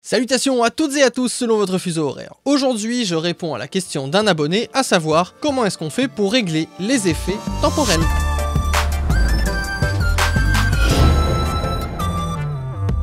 Salutations à toutes et à tous selon votre fuseau horaire. Aujourd'hui, je réponds à la question d'un abonné, à savoir comment est-ce qu'on fait pour régler les effets temporels.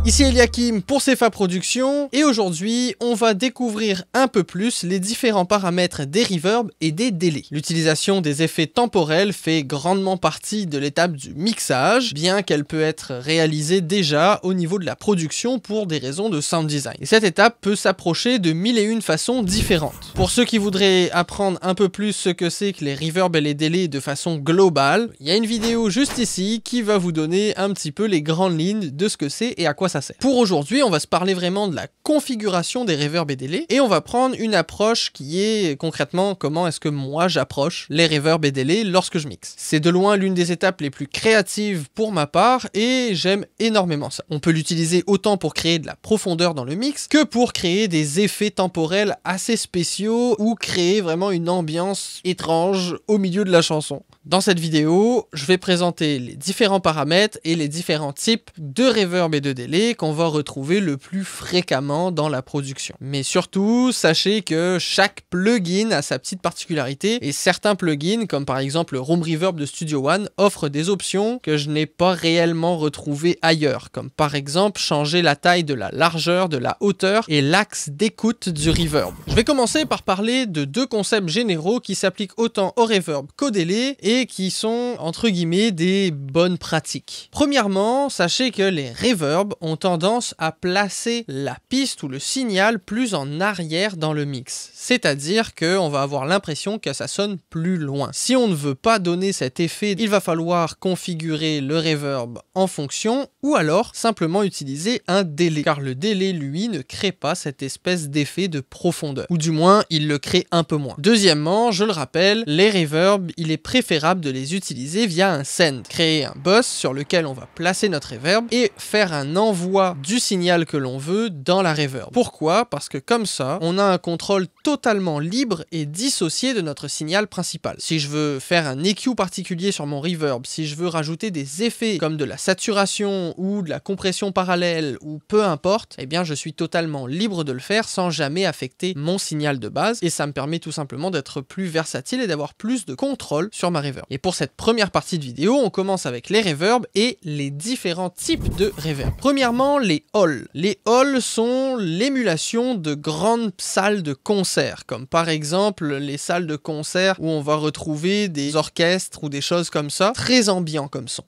Ici Eliakim pour Cefa Productions et aujourd'hui on va découvrir un peu plus les différents paramètres des reverbs et des délais. L'utilisation des effets temporels fait grandement partie de l'étape du mixage, bien qu'elle peut être réalisée déjà au niveau de la production pour des raisons de sound design. Et cette étape peut s'approcher de mille et une façons différentes. Pour ceux qui voudraient apprendre un peu plus ce que c'est que les reverbs et les délais de façon globale, il y a une vidéo juste ici qui va vous donner un petit peu les grandes lignes de ce que c'est et à quoi ça sert. Pour aujourd'hui, on va se parler vraiment de la configuration des reverbs et délais et on va prendre une approche qui est concrètement comment est-ce que moi j'approche les reverbs et délais lorsque je mixe. C'est de loin l'une des étapes les plus créatives pour ma part et j'aime énormément ça. On peut l'utiliser autant pour créer de la profondeur dans le mix que pour créer des effets temporels assez spéciaux ou créer vraiment une ambiance étrange au milieu de la chanson. Dans cette vidéo, je vais présenter les différents paramètres et les différents types de reverb et de délai qu'on va retrouver le plus fréquemment dans la production. Mais surtout, sachez que chaque plugin a sa petite particularité et certains plugins, comme par exemple le Room Reverb de Studio One, offrent des options que je n'ai pas réellement retrouvées ailleurs, comme par exemple changer la taille de la largeur, de la hauteur et l'axe d'écoute du reverb. Je vais commencer par parler de deux concepts généraux qui s'appliquent autant au reverb qu'au délai et qui sont, entre guillemets, des bonnes pratiques. Premièrement, sachez que les reverbs ont tendance à placer la piste ou le signal plus en arrière dans le mix. C'est-à-dire qu'on va avoir l'impression que ça sonne plus loin. Si on ne veut pas donner cet effet, il va falloir configurer le reverb en fonction ou alors simplement utiliser un délai. Car le délai, lui, ne crée pas cette espèce d'effet de profondeur. Ou du moins, il le crée un peu moins. Deuxièmement, je le rappelle, les reverbs, il est préférable de les utiliser via un send. Créer un bus sur lequel on va placer notre reverb et faire un envoi du signal que l'on veut dans la reverb. Pourquoi? Parce que comme ça, on a un contrôle totalement libre et dissocié de notre signal principal. Si je veux faire un EQ particulier sur mon reverb, si je veux rajouter des effets comme de la saturation ou de la compression parallèle ou peu importe, eh bien je suis totalement libre de le faire sans jamais affecter mon signal de base et ça me permet tout simplement d'être plus versatile et d'avoir plus de contrôle sur ma reverb. Et pour cette première partie de vidéo, on commence avec les reverbs et les différents types de reverb. Premièrement, les halls. Les halls sont l'émulation de grandes salles de concert, comme par exemple les salles de concert où on va retrouver des orchestres ou des choses comme ça, très ambiants comme son.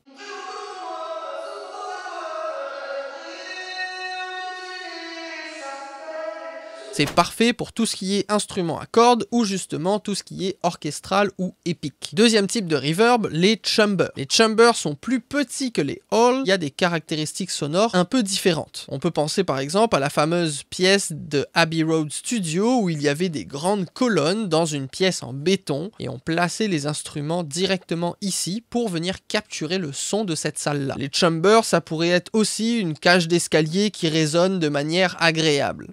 C'est parfait pour tout ce qui est instrument à cordes ou justement tout ce qui est orchestral ou épique. Deuxième type de reverb, les chambers. Les chambers sont plus petits que les halls, il y a des caractéristiques sonores un peu différentes. On peut penser par exemple à la fameuse pièce de Abbey Road Studio où il y avait des grandes colonnes dans une pièce en béton et on plaçait les instruments directement ici pour venir capturer le son de cette salle-là. Les chambers, ça pourrait être aussi une cage d'escalier qui résonne de manière agréable.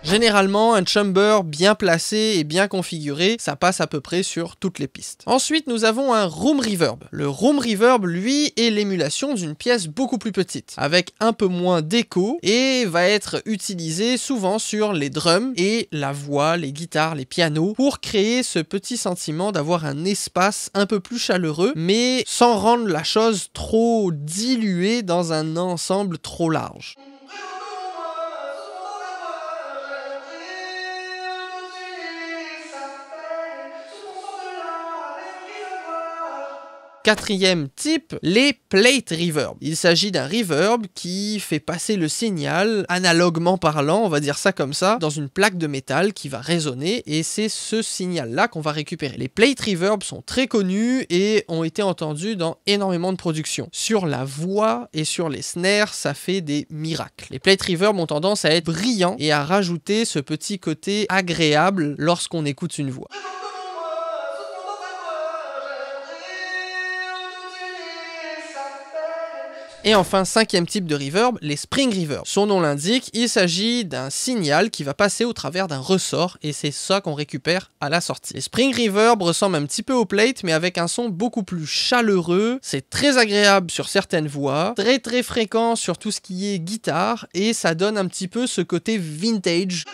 Généralement, un chamber bien placé et bien configuré, ça passe à peu près sur toutes les pistes. Ensuite, nous avons un room reverb. Le room reverb, lui, est l'émulation d'une pièce beaucoup plus petite, avec un peu moins d'écho et va être utilisé souvent sur les drums et la voix, les guitares, les pianos, pour créer ce petit sentiment d'avoir un espace un peu plus chaleureux, mais sans rendre la chose trop diluée dans un ensemble trop large. Quatrième type, les plate reverb. Il s'agit d'un reverb qui fait passer le signal, analoguement parlant, on va dire ça comme ça, dans une plaque de métal qui va résonner et c'est ce signal-là qu'on va récupérer. Les plate reverb sont très connus et ont été entendus dans énormément de productions. Sur la voix et sur les snares, ça fait des miracles. Les plate reverb ont tendance à être brillants et à rajouter ce petit côté agréable lorsqu'on écoute une voix. Et enfin, cinquième type de reverb, les spring reverb. Son nom l'indique, il s'agit d'un signal qui va passer au travers d'un ressort et c'est ça qu'on récupère à la sortie. Les spring reverb ressemblent un petit peu au plate mais avec un son beaucoup plus chaleureux. C'est très agréable sur certaines voix, très fréquent sur tout ce qui est guitare et ça donne un petit peu ce côté vintage.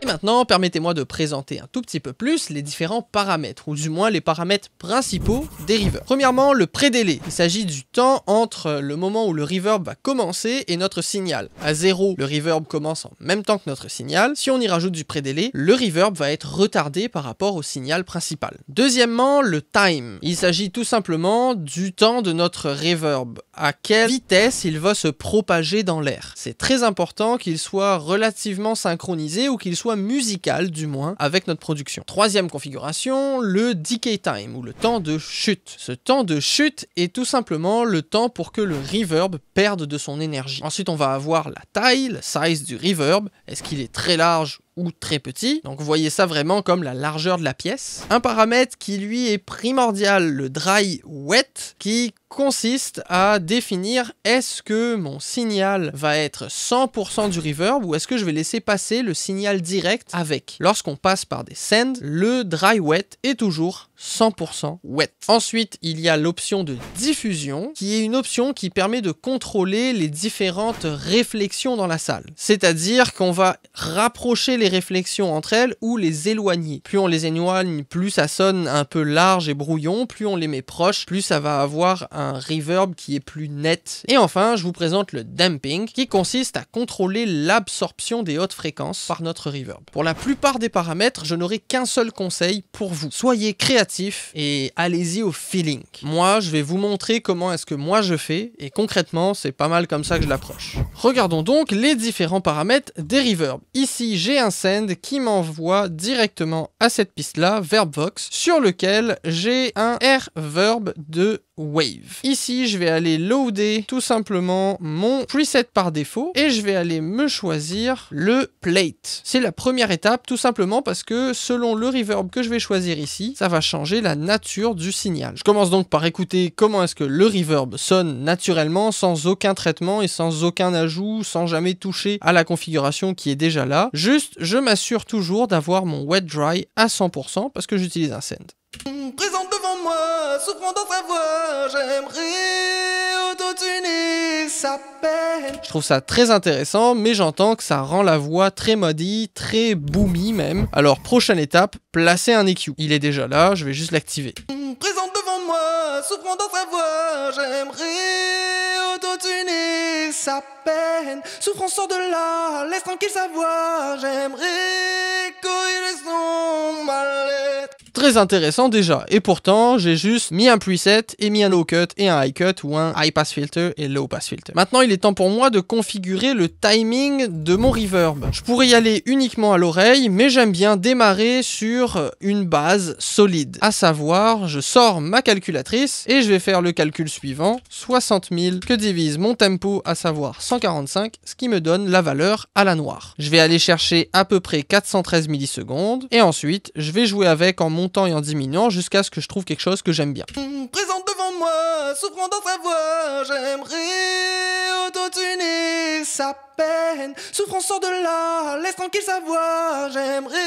Et maintenant, permettez-moi de présenter un tout petit peu plus les différents paramètres, ou du moins les paramètres principaux des reverbs. Premièrement, le prédélai. Il s'agit du temps entre le moment où le reverb va commencer et notre signal. À 0, le reverb commence en même temps que notre signal. Si on y rajoute du prédélai, le reverb va être retardé par rapport au signal principal. Deuxièmement, le time. Il s'agit tout simplement du temps de notre reverb. À quelle vitesse il va se propager dans l'air. C'est très important qu'il soit relativement synchronisé ou qu'il soit musical du moins avec notre production. Troisième configuration, le decay time ou le temps de chute. Ce temps de chute est tout simplement le temps pour que le reverb perde de son énergie. Ensuite on va avoir la taille, le size du reverb. Est-ce qu'il est très large ou très petit, donc vous voyez ça vraiment comme la largeur de la pièce. Un paramètre qui lui est primordial, le dry wet, qui consiste à définir est-ce que mon signal va être 100% du reverb ou est-ce que je vais laisser passer le signal direct avec. Lorsqu'on passe par des sends, le dry wet est toujours 100% wet. Ensuite, il y a l'option de diffusion, qui est une option qui permet de contrôler les différentes réflexions dans la salle. C'est-à-dire qu'on va rapprocher les réflexions entre elles ou les éloigner. Plus on les éloigne, plus ça sonne un peu large et brouillon, plus on les met proches, plus ça va avoir un reverb qui est plus net. Et enfin, je vous présente le damping, qui consiste à contrôler l'absorption des hautes fréquences par notre reverb. Pour la plupart des paramètres, je n'aurai qu'un seul conseil pour vous. Soyez créatifs et allez-y au feeling. Moi, je vais vous montrer comment est-ce que moi je fais, et concrètement, c'est pas mal comme ça que je l'approche. Regardons donc les différents paramètres des reverbs. Ici, j'ai un send qui m'envoie directement à cette piste-là, Verbvox, sur lequel j'ai un reverb de wave. Ici, je vais aller loader tout simplement mon preset par défaut et je vais aller me choisir le plate. C'est la première étape tout simplement parce que selon le reverb que je vais choisir ici, ça va changer la nature du signal. Je commence donc par écouter comment est-ce que le reverb sonne naturellement sans aucun traitement et sans aucun ajout, sans jamais toucher à la configuration qui est déjà là. Juste, je m'assure toujours d'avoir mon wet dry à 100% parce que j'utilise un send. Présente devant moi, souffrant dans sa voix, j'aimerais autotuner sa peine. Je trouve ça très intéressant, mais j'entends que ça rend la voix très muddy, très boomy même. Alors, prochaine étape, placer un EQ. Il est déjà là, je vais juste l'activer. Présente devant moi, souffrant dans sa voix, j'aimerais autotuner sa peine. Souffrant sort de là, laisse tranquille sa voix, j'aimerais corriger son mal-être. Très intéressant déjà, et pourtant j'ai juste mis un preset et mis un low cut et un high cut ou un high pass filter et low pass filter. Maintenant il est temps pour moi de configurer le timing de mon reverb. Je pourrais y aller uniquement à l'oreille, mais j'aime bien démarrer sur une base solide. À savoir, je sors ma calculatrice et je vais faire le calcul suivant, 60 000 que divise mon tempo, à savoir 145, ce qui me donne la valeur à la noire. Je vais aller chercher à peu près 413 millisecondes et ensuite je vais jouer avec en montant et en diminuant jusqu'à ce que je trouve quelque chose que j'aime bien. Présente devant moi, souffrant dans sa voix, j'aimerais autotuner sa peine. Souffrant sort de là, laisse tranquille sa voix, j'aimerais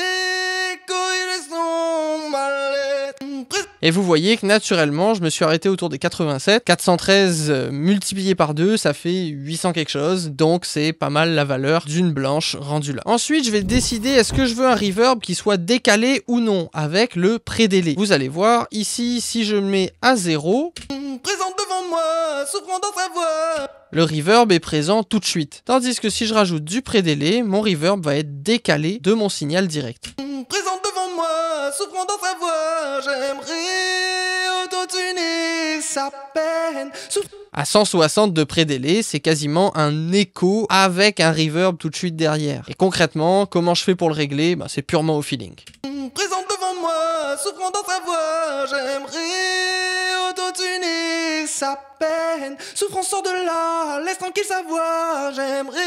corriger son mal-être. Et vous voyez que naturellement, je me suis arrêté autour des 87. 413 multiplié par 2, ça fait 800 quelque chose. Donc c'est pas mal la valeur d'une blanche rendue là. Ensuite, je vais décider est-ce que je veux un reverb qui soit décalé ou non avec le prédélai. Vous allez voir, ici, si je le mets à 0... Présente devant moi, souffrant dans sa voix. Le reverb est présent tout de suite. Tandis que si je rajoute du prédélai, mon reverb va être décalé de mon signal direct. Présente devant moi, souffrant dans sa voix, j'aimerais autotuner sa peine. À 160 de prédélai, c'est quasiment un écho avec un reverb tout de suite derrière. Et concrètement, comment je fais pour le régler? C'est purement au feeling. Présente devant moi, souffrant dans sa voix, j'aimerais autotuner sa peine. Souffrant sort de là, laisse tranquille sa voix, j'aimerais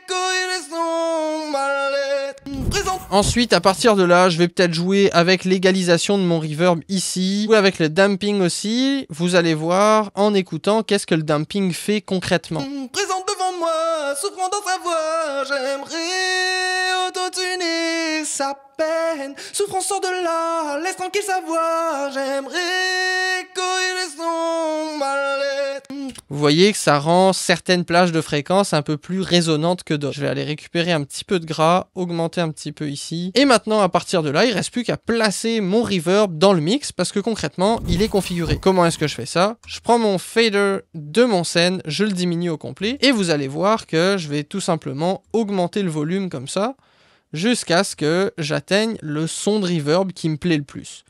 corriger son mal-être. présente. Ensuite, à partir de là, je vais peut-être jouer avec l'égalisation de mon reverb ici, ou avec le damping aussi. Vous allez voir, en écoutant, qu'est-ce que le damping fait concrètement. Présente devant moi, souffrant dans sa voix, j'aimerais autotuner sa peine. Souffrant sort de là, laisse tranquille sa voix, j'aimerais corriger son mal-être. Vous voyez que ça rend certaines plages de fréquences un peu plus résonantes que d'autres. Je vais aller récupérer un petit peu de gras, augmenter un petit peu ici. Et maintenant, à partir de là, il ne reste plus qu'à placer mon reverb dans le mix parce que concrètement, il est configuré. Comment est-ce que je fais ça? Je prends mon fader de mon scène, je le diminue au complet et vous allez voir que je vais tout simplement augmenter le volume comme ça jusqu'à ce que j'atteigne le son de reverb qui me plaît le plus.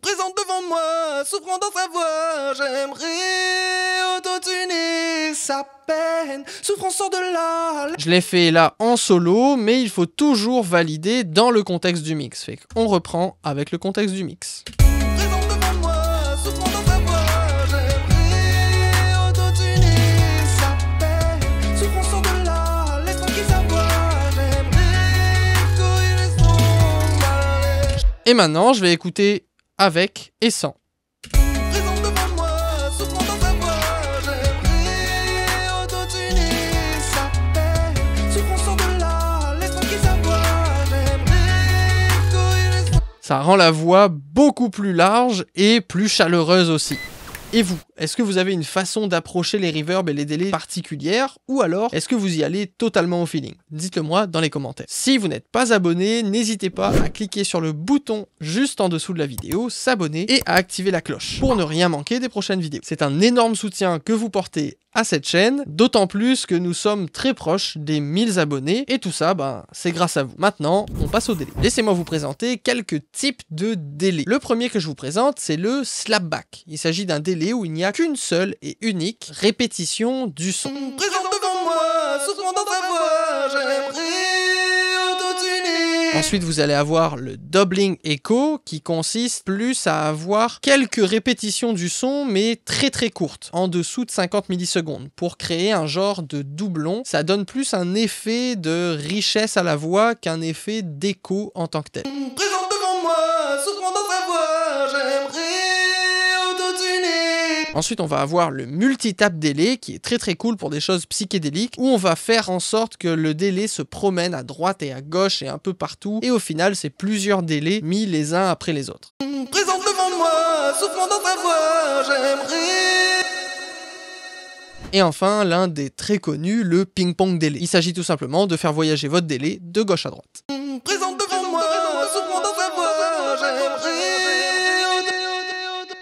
Présente devant moi, souffrant dans sa voix, j'aimerais autotuner sa peine. Souffrant sort de là. Je l'ai fait là en solo, mais il faut toujours valider dans le contexte du mix. Fait qu'on reprend avec le contexte du mix. Présente devant moi, souffrant dans sa voix, j'aimerais autotuner sa peine. Souffrant sort de là, laisse tranquille sa voix, j'aimerais corriger son mal-être. Et maintenant, je vais écouter avec et sans. Présente devant moi, souffrant dans sa voix, j'aimerais autotuner sa peine. Souffrant sort de là, laisse tranquille sa voix, j'aimerais corriger son... Ça rend la voix beaucoup plus large et plus chaleureuse aussi. Et vous, est-ce que vous avez une façon d'approcher les reverbs et les délais particulières ou alors est-ce que vous y allez totalement au feeling? Dites-le moi dans les commentaires. Si vous n'êtes pas abonné, n'hésitez pas à cliquer sur le bouton juste en dessous de la vidéo, s'abonner et à activer la cloche pour ne rien manquer des prochaines vidéos. C'est un énorme soutien que vous portez à cette chaîne, d'autant plus que nous sommes très proches des 1000 abonnés et tout ça, c'est grâce à vous. Maintenant, on passe au délai. Laissez-moi vous présenter quelques types de délais. Le premier que je vous présente, c'est le slapback. Il s'agit d'un délai où il n'y a qu'une seule et unique répétition du son. Présente devant moi, souffrant dans sa voix, j'aimerais autotuner. Ensuite, vous allez avoir le doubling echo qui consiste plus à avoir quelques répétitions du son mais très très courtes, en dessous de 50 millisecondes, pour créer un genre de doublon. Ça donne plus un effet de richesse à la voix qu'un effet d'écho en tant que tel. Présente devant moi, souffrant dans sa voix, j'aimerais autotuner. Ensuite, on va avoir le multitap délai qui est très très cool pour des choses psychédéliques où on va faire en sorte que le délai se promène à droite et à gauche et un peu partout et au final, c'est plusieurs délais mis les uns après les autres. Présente devant moi, souffrant dans sa voix, j'aimerais... Et enfin, l'un des très connus, le ping-pong délai. Il s'agit tout simplement de faire voyager votre délai de gauche à droite. Présente devant moi, souffrant dans sa voix, j'aimerais...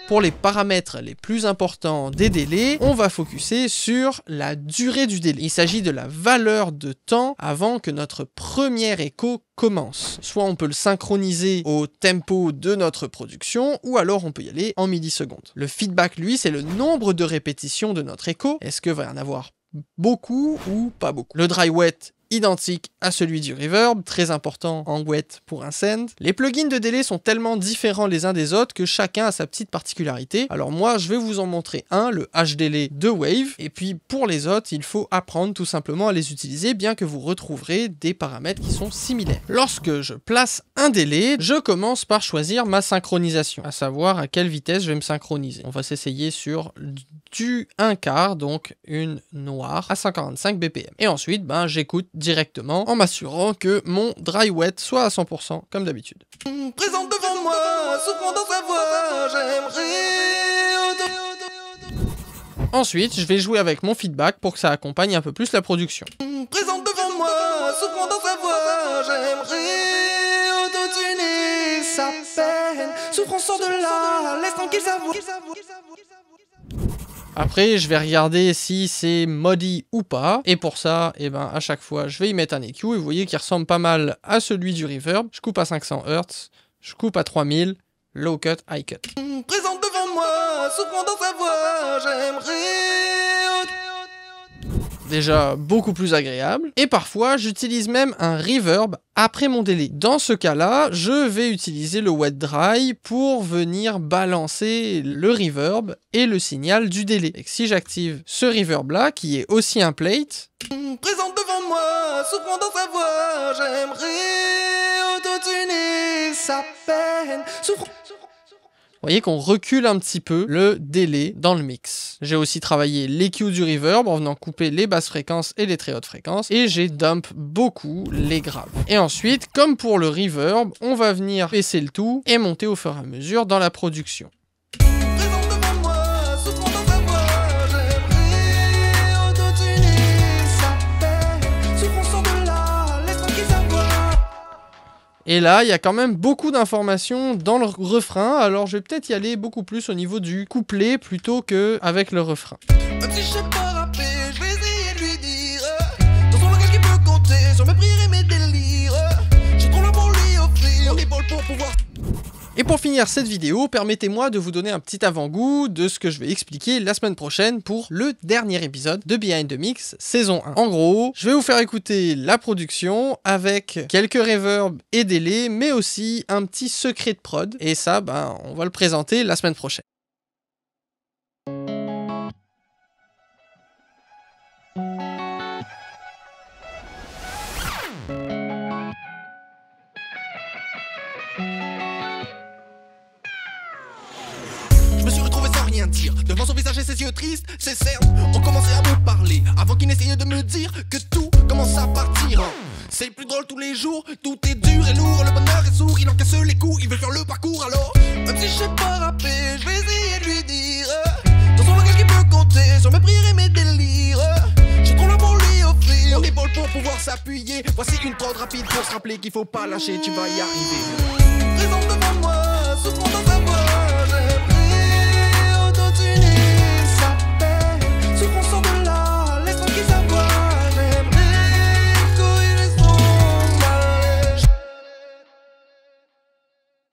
Pour les paramètres les plus importants des délais, on va focuser sur la durée du délai. Il s'agit de la valeur de temps avant que notre premier écho commence. Soit on peut le synchroniser au tempo de notre production, ou alors on peut y aller en millisecondes. Le feedback, lui, c'est le nombre de répétitions de notre écho. Est-ce que va y en avoir beaucoup ou pas beaucoup? Le dry wet, identique à celui du reverb, très important en wet pour un send. Les plugins de délai sont tellement différents les uns des autres que chacun a sa petite particularité. Alors moi, je vais vous en montrer un, le HDelay de Wave, et puis pour les autres, il faut apprendre tout simplement à les utiliser, bien que vous retrouverez des paramètres qui sont similaires. Lorsque je place un délai, je commence par choisir ma synchronisation, à savoir à quelle vitesse je vais me synchroniser. On va s'essayer sur du 1/4, donc une noire à 145 BPM. Et ensuite, j'écoute directement en m'assurant que mon dry wet soit à 100% comme d'habitude. Présente devant moi, souffrant dans sa voix, j'aimerais... Ensuite, je vais jouer avec mon feedback pour que ça accompagne un peu plus la production. Présente devant moi, souffrant dans sa voix, j'aimerais autotuner sa peine. Souffrant sort de là, laisse tranquille sa voix. Après, je vais regarder si c'est muddy ou pas. Et pour ça, à chaque fois, je vais y mettre un EQ. Et vous voyez qu'il ressemble pas mal à celui du reverb. Je coupe à 500 Hz, je coupe à 3000, low cut, high cut. Présente devant moi, souffrant dans sa voix, j'aimerais... Déjà beaucoup plus agréable. Et parfois, j'utilise même un reverb après mon délai. Dans ce cas-là, je vais utiliser le wet dry pour venir balancer le reverb et le signal du délai. Et si j'active ce reverb-là, qui est aussi un plate... Présente devant moi, souffrant dans sa voix, j'aimerais autotuner sa peine. Souffrant. Vous voyez qu'on recule un petit peu le délai dans le mix. J'ai aussi travaillé l'EQ du reverb en venant couper les basses fréquences et les très hautes fréquences. Et j'ai dump beaucoup les graves. Et ensuite, comme pour le reverb, on va venir baisser le tout et monter au fur et à mesure dans la production. Présente devant moi, souffrant dans sa voix. J'aimerais autotuner sa peine. Souffrant sort de là, laisse tranquille sa voix. Et là, il y a quand même beaucoup d'informations dans le refrain, alors je vais peut-être y aller beaucoup plus au niveau du couplet plutôt qu'avec le refrain. Même si je sais pas rapper, je vais essayer de lui dire dans son langage qui peut compter sur mes prières et mes délires. J'ai trop là pour lui offrir l'épaule pour pouvoir. Et pour finir cette vidéo, permettez-moi de vous donner un petit avant-goût de ce que je vais expliquer la semaine prochaine pour le dernier épisode de Behind the Mix saison 1. En gros, je vais vous faire écouter la production avec quelques reverbs et délais, mais aussi un petit secret de prod. Et ça, on va le présenter la semaine prochaine. Je me suis retrouvé sans rien dire. Devant son visage et ses yeux tristes, ses cernes ont commencé à me parler. Avant qu'il n'essaye de me dire que tout commence à partir. C'est le plus drôle tous les jours. Tout est dur et lourd, le bonheur est sourd. Il encaisse les coups, il veut faire le parcours. Alors, même si je sais pas rapper, je vais essayer de lui dire dans son langage qui peut compter sur mes prières et mes délires. J'ai trop là pour lui offrir l'épaule pour pouvoir s'appuyer. Voici une prod rapide pour se rappeler qu'il faut pas lâcher, tu vas y arriver. Présente devant moi, souffrant dans sa voix.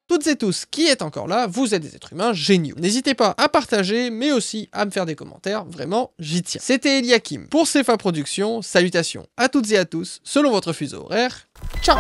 Toutes et tous qui êtes encore là, vous êtes des êtres humains géniaux. N'hésitez pas à partager, mais aussi à me faire des commentaires, vraiment, j'y tiens. C'était Eliakim pour CFA Productions, salutations à toutes et à tous, selon votre fuseau horaire, ciao!